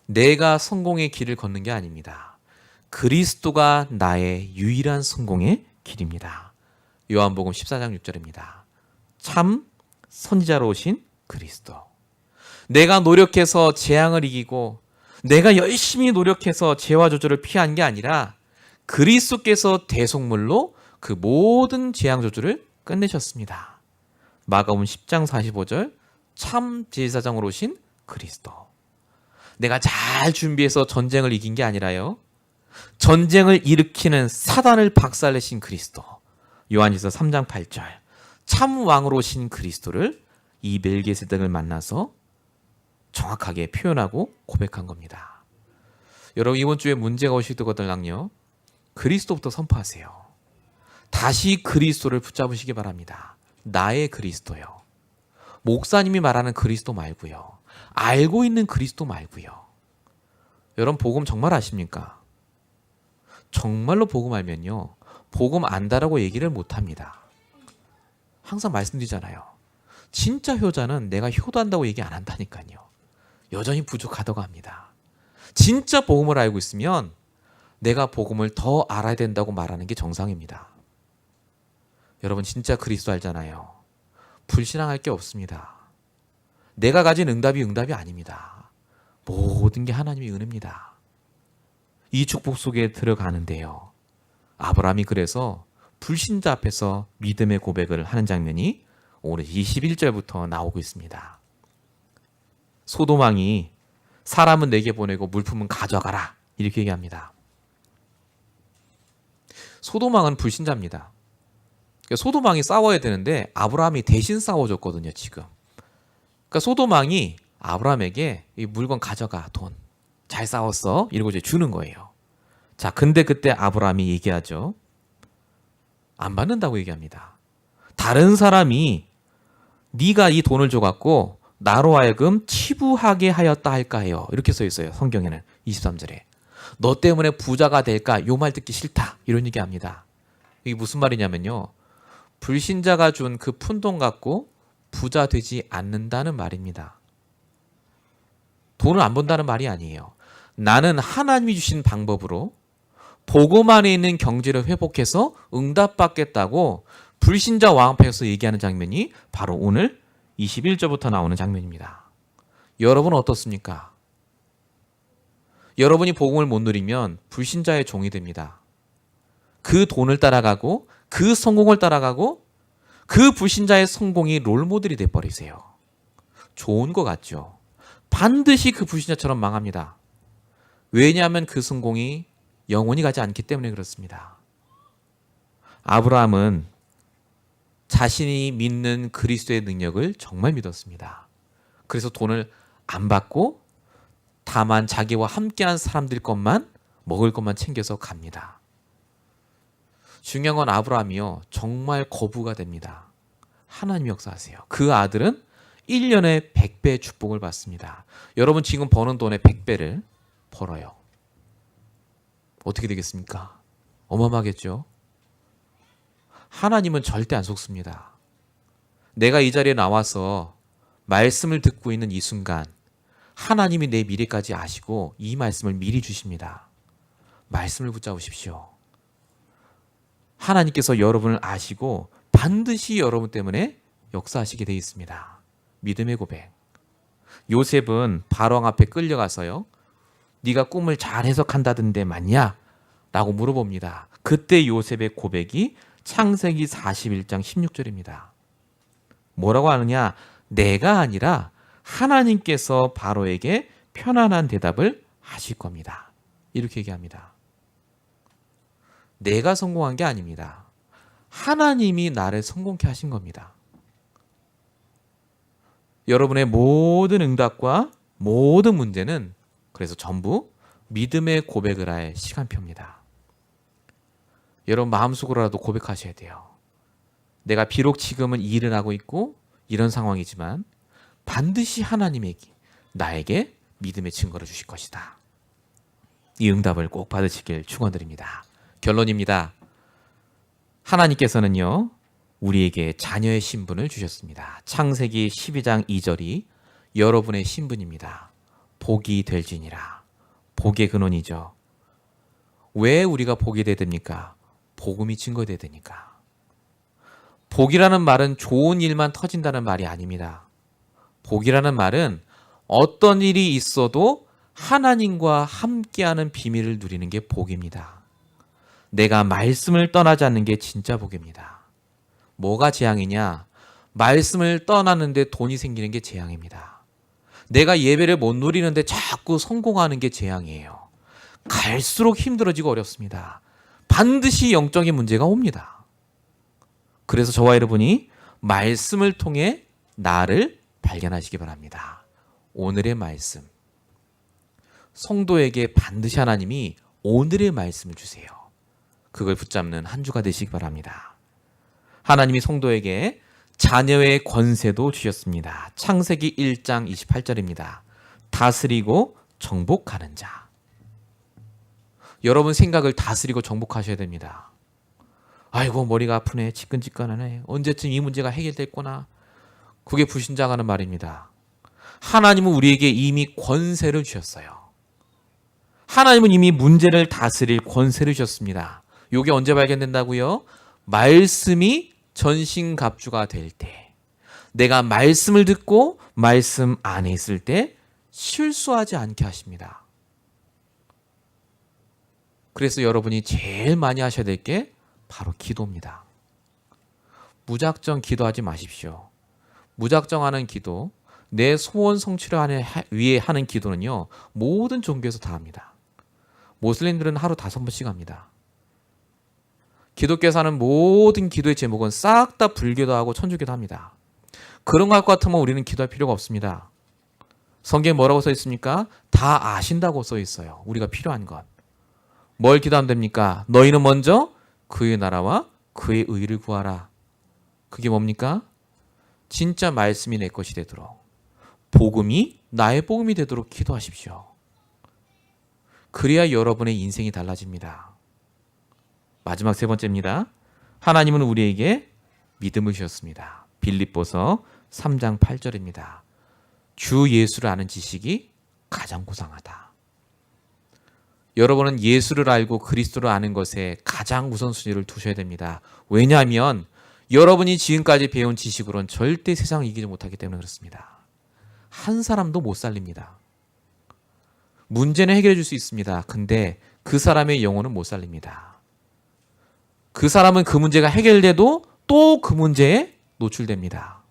내가 성공의 길을 걷는 게 아닙니다. 그리스도가 나의 유일한 성공의 길입니다. 요한복음 14장 6절입니다. 참 선지자로 오신 그리스도. 내가 노력해서 재앙을 이기고 내가 열심히 노력해서 죄와 저주를 피한 게 아니라 그리스도께서 대속물로 그 모든 재앙 저주를 끝내셨습니다. 마가복음 10장 45절 참 제사장으로 오신 그리스도. 내가 잘 준비해서 전쟁을 이긴 게 아니라요. 전쟁을 일으키는 사단을 박살내신 그리스도. 요한일서 3장 8절 참 왕으로 오신 그리스도를 이 멜기세덱을 만나서 정확하게 표현하고 고백한 겁니다. 여러분 이번 주에 문제가 오시거든요. 그리스도부터 선포하세요. 다시 그리스도를 붙잡으시기 바랍니다. 나의 그리스도요. 목사님이 말하는 그리스도 말고요. 알고 있는 그리스도 말고요. 여러분 복음 정말 아십니까? 정말로 복음 알면요. 복음 안다라고 얘기를 못합니다. 항상 말씀드리잖아요. 진짜 효자는 내가 효도한다고 얘기 안 한다니까요. 여전히 부족하다고 합니다. 진짜 복음을 알고 있으면 내가 복음을 더 알아야 된다고 말하는 게 정상입니다. 여러분 진짜 그리스도 알잖아요. 불신앙할 게 없습니다. 내가 가진 응답이 아닙니다. 모든 게 하나님의 은혜입니다. 이 축복 속에 들어가는데요. 아브라함이 그래서 불신자 앞에서 믿음의 고백을 하는 장면이 오늘 21절부터 나오고 있습니다. 소돔왕이 사람은 내게 보내고 물품은 가져가라 이렇게 얘기합니다. 소돔왕은 불신자입니다. 소돔왕이 싸워야 되는데 아브라함이 대신 싸워줬거든요. 지금. 그러니까 소돔왕이 아브라함에게 이 물건 가져가 돈 잘 싸웠어 이러고 이제 주는 거예요. 자, 근데 그때 아브라함이 얘기하죠. 안 받는다고 얘기합니다. 다른 사람이 네가 이 돈을 줘갖고 나로 하여금 치부하게 하였다 할까 해요. 이렇게 써 있어요. 성경에는 23절에. 너 때문에 부자가 될까? 요 말 듣기 싫다. 이런 얘기합니다. 이게 무슨 말이냐면요. 불신자가 준 그 푼돈 갖고 부자 되지 않는다는 말입니다. 돈을 안 번다는 말이 아니에요. 나는 하나님이 주신 방법으로 복음 안에 있는 경제를 회복해서 응답받겠다고 불신자 왕 앞에서 얘기하는 장면이 바로 오늘 21절부터 나오는 장면입니다. 여러분은 어떻습니까? 여러분이 복음을 못 누리면 불신자의 종이 됩니다. 그 돈을 따라가고 그 성공을 따라가고 그 불신자의 성공이 롤모델이 돼버리세요. 좋은 것 같죠? 반드시 그 불신자처럼 망합니다. 왜냐하면 그 성공이 영원히 가지 않기 때문에 그렇습니다. 아브라함은 자신이 믿는 그리스도의 능력을 정말 믿었습니다. 그래서 돈을 안 받고 다만 자기와 함께한 사람들 것만 먹을 것만 챙겨서 갑니다. 중요한 건 아브라함이요, 정말 거부가 됩니다. 하나님 역사하세요. 그 아들은 1년에 100배의 축복을 받습니다. 여러분 지금 버는 돈의 100배를 벌어요. 어떻게 되겠습니까? 어마어마하겠죠? 하나님은 절대 안 속습니다. 내가 이 자리에 나와서 말씀을 듣고 있는 이 순간 하나님이 내 미래까지 아시고 이 말씀을 미리 주십니다. 말씀을 붙잡으십시오. 하나님께서 여러분을 아시고 반드시 여러분 때문에 역사하시게 되어 있습니다. 믿음의 고백. 요셉은 바로왕 앞에 끌려가서요, 네가 꿈을 잘 해석한다던데 맞냐? 라고 물어봅니다. 그때 요셉의 고백이 창세기 41장 16절입니다. 뭐라고 하느냐? 내가 아니라 하나님께서 바로에게 편안한 대답을 하실 겁니다. 이렇게 얘기합니다. 내가 성공한 게 아닙니다. 하나님이 나를 성공케 하신 겁니다. 여러분의 모든 응답과 모든 문제는 그래서 전부 믿음의 고백을 할 시간표입니다. 여러분 마음속으로라도 고백하셔야 돼요. 내가 비록 지금은 일을 하고 있고 이런 상황이지만 반드시 하나님에게 나에게 믿음의 증거를 주실 것이다. 이 응답을 꼭 받으시길 축원드립니다. 결론입니다. 하나님께서는요, 우리에게 자녀의 신분을 주셨습니다. 창세기 12장 2절이 여러분의 신분입니다. 복이 될지니라. 복의 근원이죠. 왜 우리가 복이 돼야 됩니까? 복음이 증거돼야 되니까. 복이라는 말은 좋은 일만 터진다는 말이 아닙니다. 복이라는 말은 어떤 일이 있어도 하나님과 함께하는 비밀을 누리는 게 복입니다. 내가 말씀을 떠나지 않는 게 진짜 복입니다. 뭐가 재앙이냐? 말씀을 떠나는데 돈이 생기는 게 재앙입니다. 내가 예배를 못 누리는데 자꾸 성공하는 게 재앙이에요. 갈수록 힘들어지고 어렵습니다. 반드시 영적인 문제가 옵니다. 그래서 저와 여러분이 말씀을 통해 나를 발견하시기 바랍니다. 오늘의 말씀. 성도에게 반드시 하나님이 오늘의 말씀을 주세요. 그걸 붙잡는 한 주가 되시기 바랍니다. 하나님이 성도에게 자녀의 권세도 주셨습니다. 창세기 1장 28절입니다. 다스리고 정복하는 자. 여러분 생각을 다스리고 정복하셔야 됩니다. 아이고 머리가 아프네, 지끈지끈하네, 언제쯤 이 문제가 해결될거나. 그게 불신자가는 말입니다. 하나님은 우리에게 이미 권세를 주셨어요. 하나님은 이미 문제를 다스릴 권세를 주셨습니다. 이게 언제 발견된다고요? 말씀이 전신갑주가 될 때, 내가 말씀을 듣고 말씀 안에 있을 때 실수하지 않게 하십니다. 그래서 여러분이 제일 많이 하셔야 될 게 바로 기도입니다. 무작정 기도하지 마십시오. 무작정 하는 기도, 내 소원 성취를 위해 하는 기도는요, 모든 종교에서 다 합니다. 모슬림들은 하루 5번씩 합니다. 기독교에서 하는 모든 기도의 제목은 싹 다 불기도하고 천주교도 합니다. 그런 것 같으면 우리는 기도할 필요가 없습니다. 성경에 뭐라고 써 있습니까? 다 아신다고 써 있어요. 우리가 필요한 것. 뭘 기도하면 됩니까? 너희는 먼저 그의 나라와 그의 의를 구하라. 그게 뭡니까? 진짜 말씀이 내 것이 되도록, 복음이 나의 복음이 되도록 기도하십시오. 그래야 여러분의 인생이 달라집니다. 마지막 세 번째입니다. 하나님은 우리에게 믿음을 주셨습니다. 빌립보서 3장 8절입니다. 주 예수를 아는 지식이 가장 고상하다. 여러분은 예수를 알고 그리스도를 아는 것에 가장 우선순위를 두셔야 됩니다. 왜냐하면 여러분이 지금까지 배운 지식으로는 절대 세상을 이기지 못하기 때문에 그렇습니다. 한 사람도 못 살립니다. 문제는 해결해 줄 수 있습니다. 근데 그 사람의 영혼은 못 살립니다. 그 사람은 그 문제가 해결돼도 또 그 문제에 노출됩니다.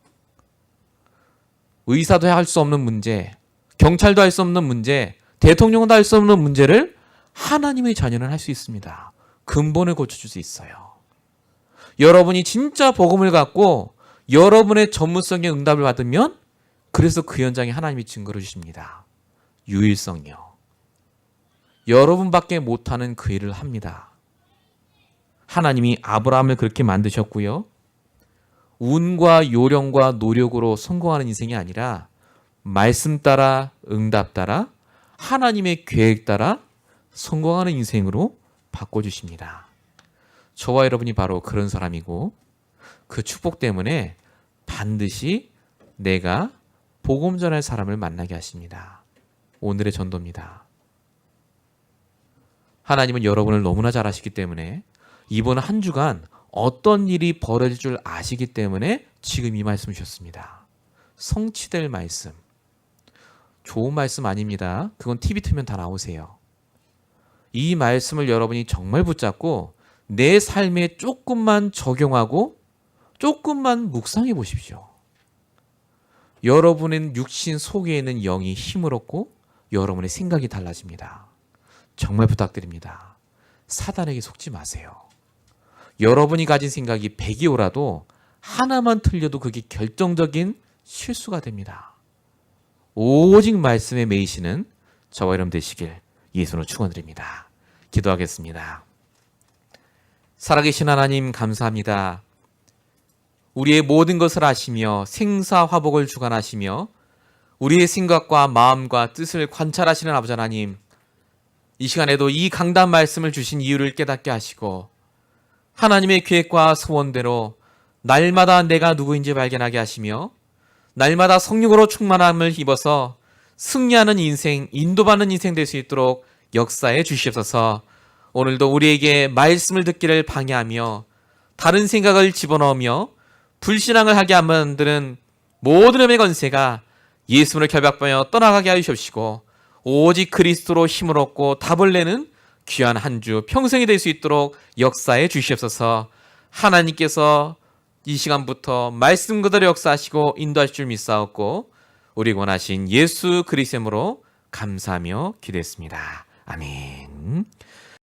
의사도 할 수 없는 문제, 경찰도 할 수 없는 문제, 대통령도 할 수 없는 문제를 하나님의 자녀는 할 수 있습니다. 근본을 고쳐줄 수 있어요. 여러분이 진짜 복음을 갖고 여러분의 전문성의 응답을 받으면, 그래서 그 현장에 하나님이 증거를 주십니다. 유일성이요. 여러분밖에 못하는 그 일을 합니다. 하나님이 아브라함을 그렇게 만드셨고요. 운과 요령과 노력으로 성공하는 인생이 아니라 말씀 따라 응답 따라 하나님의 계획 따라 성공하는 인생으로 바꿔주십니다. 저와 여러분이 바로 그런 사람이고 그 축복 때문에 반드시 내가 복음 전할 사람을 만나게 하십니다. 오늘의 전도입니다. 하나님은 여러분을 너무나 잘 아시기 때문에 이번 한 주간 어떤 일이 벌어질 줄 아시기 때문에 지금 이 말씀 주셨습니다. 성취될 말씀. 좋은 말씀 아닙니다. 그건 TV 틀면 다 나오세요. 이 말씀을 여러분이 정말 붙잡고 내 삶에 조금만 적용하고 조금만 묵상해 보십시오. 여러분의 육신 속에 있는 영이 힘을 얻고 여러분의 생각이 달라집니다. 정말 부탁드립니다. 사단에게 속지 마세요. 여러분이 가진 생각이 100이 오라도 하나만 틀려도 그게 결정적인 실수가 됩니다. 오직 말씀에 매이시는 저와 여러분 되시길 예수로 축원드립니다. 기도하겠습니다. 살아계신 하나님 감사합니다. 우리의 모든 것을 아시며 생사화복을 주관하시며 우리의 생각과 마음과 뜻을 관찰하시는 아버지 하나님, 이 시간에도 이 강단 말씀을 주신 이유를 깨닫게 하시고 하나님의 계획과 소원대로 날마다 내가 누구인지 발견하게 하시며 날마다 성령으로 충만함을 입어서 승리하는 인생, 인도받는 인생 될 수 있도록 역사해 주시옵소서. 오늘도 우리에게 말씀을 듣기를 방해하며 다른 생각을 집어넣으며 불신앙을 하게 만드는 모든 음의 권세가 예수를 결박하여 떠나가게 하여 주시옵시고 오직 그리스도로 힘을 얻고 답을 내는 귀한 한 주 평생이 될 수 있도록 역사해 주시옵소서. 하나님께서 이 시간부터 말씀 그대로 역사하시고 인도하실 줄 믿사옵고 우리 원하신 예수 그리스도로 감사하며 기도했습니다. 아멘.